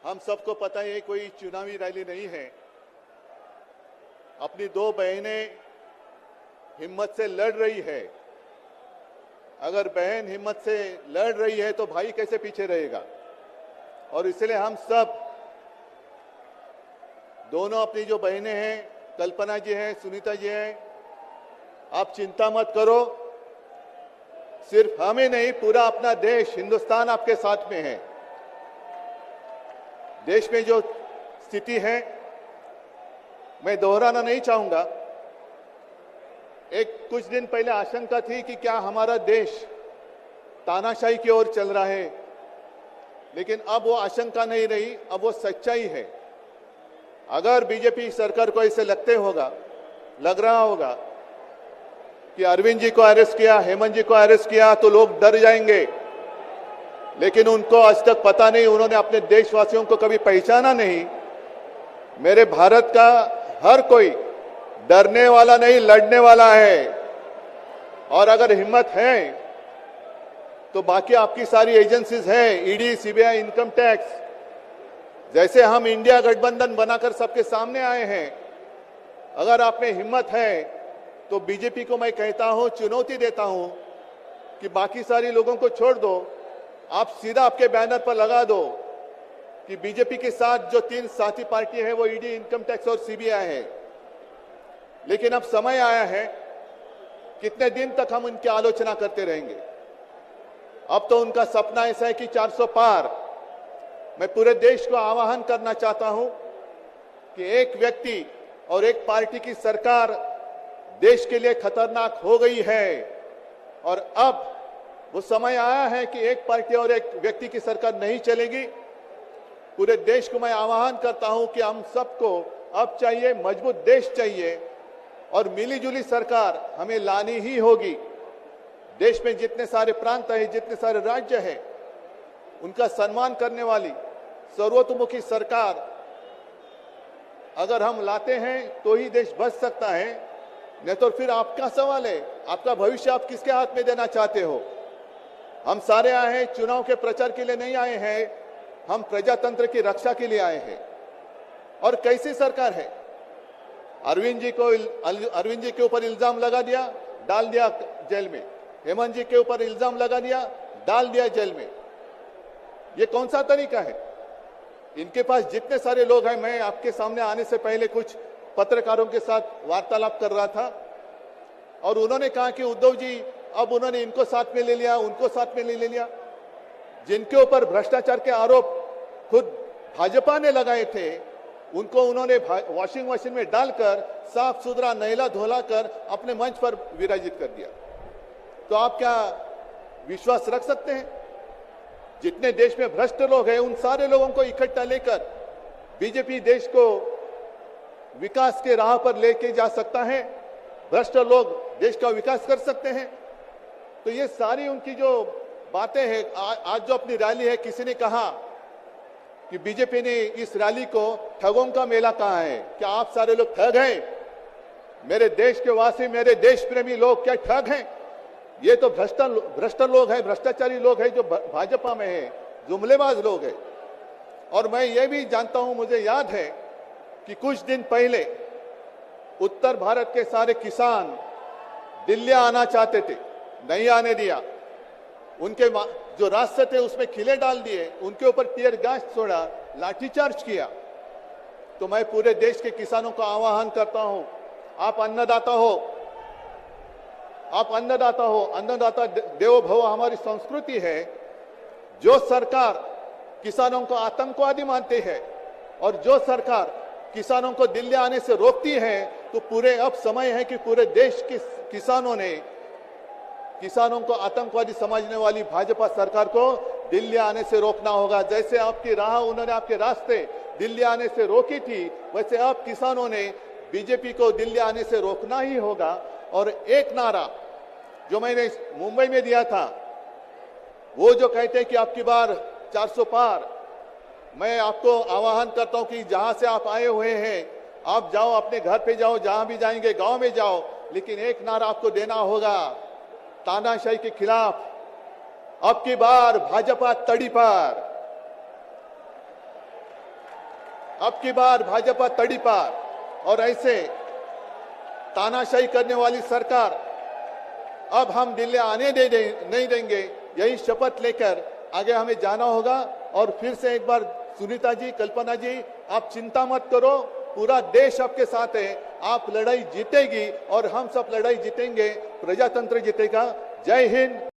हम सबको पता है कोई चुनावी रैली नहीं है। अपनी दो बहनें हिम्मत से लड़ रही है। अगर बहन हिम्मत से लड़ रही है तो भाई कैसे पीछे रहेगा। और इसलिए हम सब दोनों अपनी जो बहनें हैं, कल्पना जी हैं, सुनीता जी हैं, आप चिंता मत करो। सिर्फ हमें नहीं, पूरा अपना देश हिंदुस्तान आपके साथ में है। देश में जो स्थिति है मैं दोहराना नहीं चाहूंगा। कुछ दिन पहले आशंका थी कि क्या हमारा देश तानाशाही की ओर चल रहा है, लेकिन अब वो आशंका नहीं रही, अब वो सच्चाई है। अगर बीजेपी सरकार को ऐसे लग रहा होगा कि अरविंद जी को अरेस्ट किया, हेमंत जी को अरेस्ट किया तो लोग डर जाएंगे, लेकिन उनको आज तक पता नहीं, उन्होंने अपने देशवासियों को कभी पहचाना नहीं। मेरे भारत का हर कोई डरने वाला नहीं, लड़ने वाला है। और अगर हिम्मत है तो बाकी आपकी सारी एजेंसीज हैं, ईडी, सीबीआई, इनकम टैक्स, जैसे हम इंडिया गठबंधन बनाकर सबके सामने आए हैं। अगर आप में हिम्मत है तो बीजेपी को मैं कहता हूं, चुनौती देता हूं कि बाकी सारी लोगों को छोड़ दो, आप सीधा आपके बैनर पर लगा दो कि बीजेपी के साथ जो 3 साथी पार्टी है वो ईडी, इनकम टैक्स और सीबीआई है। लेकिन अब समय आया है, कितने दिन तक हम उनकी आलोचना करते रहेंगे। अब तो उनका सपना ऐसा है कि 400 पार। मैं पूरे देश को आह्वान करना चाहता हूं कि एक व्यक्ति और एक पार्टी की सरकार देश के लिए खतरनाक हो गई है, और अब वो समय आया है कि एक पार्टी और एक व्यक्ति की सरकार नहीं चलेगी। पूरे देश को मैं आह्वान करता हूं कि हम सबको अब चाहिए, मजबूत देश चाहिए, और मिलीजुली सरकार हमें लानी ही होगी। देश में जितने सारे प्रांत हैं, जितने सारे राज्य हैं, उनका सम्मान करने वाली सर्वतोमुखी सरकार अगर हम लाते हैं तो ही देश बच सकता है। नहीं तो फिर आपका सवाल है, आपका भविष्य आप किसके हाथ में देना चाहते हो। हम सारे आए हैं चुनाव के प्रचार के लिए नहीं आए हैं, हम प्रजातंत्र की रक्षा के लिए आए हैं। और कैसी सरकार है, अरविंद जी के ऊपर इल्जाम लगा दिया, डाल दिया जेल में। हेमंत जी के ऊपर इल्जाम लगा दिया, डाल दिया जेल में। ये कौन सा तरीका है। इनके पास जितने सारे लोग हैं, मैं आपके सामने आने से पहले कुछ पत्रकारों के साथ वार्तालाप कर रहा था और उन्होंने कहा कि उद्धव जी अब उन्होंने इनको साथ में ले लिया, उनको साथ में ले लिया। जिनके ऊपर भ्रष्टाचार के आरोप खुद भाजपा ने लगाए थे, उनको उन्होंने वॉशिंग मशीन में डालकर साफ सुथरा नहला धोला कर अपने मंच पर विराजित कर दिया। तो आप क्या विश्वास रख सकते हैं। जितने देश में भ्रष्ट लोग हैं, उन सारे लोगों को इकट्ठा लेकर बीजेपी देश को विकास के राह पर लेके जा सकता है। भ्रष्ट लोग देश का विकास कर सकते हैं। तो ये सारी उनकी जो बातें हैं, आज जो अपनी रैली है, किसी ने कहा कि बीजेपी ने इस रैली को ठगों का मेला कहा है। क्या आप सारे लोग ठग हैं। मेरे देश के वासी, मेरे देश प्रेमी लोग क्या ठग हैं। ये तो भ्रष्ट लोग हैं, भ्रष्टाचारी लोग हैं जो भाजपा में है, जुमलेबाज लोग हैं। और मैं ये भी जानता हूं, मुझे याद है कि कुछ दिन पहले उत्तर भारत के सारे किसान दिल्ली आना चाहते थे, नहीं आने दिया। उनके जो रास्ते थे उसमें खिले डाल दिए, उनके ऊपर टीयर गैस छोड़ा, लाठीचार्ज किया। तो मैं पूरे देश के किसानों का आह्वान करता हूं, आप अन्नदाता हो, अन्नदाता देवो भव हमारी संस्कृति है। जो सरकार किसानों को आतंकवादी मानती है और जो सरकार किसानों को दिल्ली आने से रोकती है, तो अब समय है कि पूरे देश के किसानों को आतंकवादी समझने वाली भाजपा सरकार को दिल्ली आने से रोकना होगा। जैसे आपकी राह, उन्होंने आपके रास्ते दिल्ली आने से रोकी थी, वैसे अब किसानों ने बीजेपी को दिल्ली आने से रोकना ही होगा। और एक नारा जो मैंने मुंबई में दिया था, वो जो कहते हैं कि आपकी बार 400 पार, मैं आपको आह्वान करता हूं कि जहां से आप आए हुए हैं, आप जाओ, अपने घर पे जाओ, जहां भी जाएंगे, गांव में जाओ, लेकिन एक नारा आपको देना होगा तानाशाही के खिलाफ, अब की बार भाजपा तड़ी पर। अब की बार भाजपा तड़ीपार और ऐसे तानाशाही करने वाली सरकार अब हम दिल्ली आने नहीं देंगे। यही शपथ लेकर आगे हमें जाना होगा। और फिर से एक बार सुनीता जी, कल्पना जी, आप चिंता मत करो, पूरा देश आपके साथ है। आप लड़ाई जीतेगी और हम सब लड़ाई जीतेंगे, प्रजातंत्र जीतेगा। जय हिंद।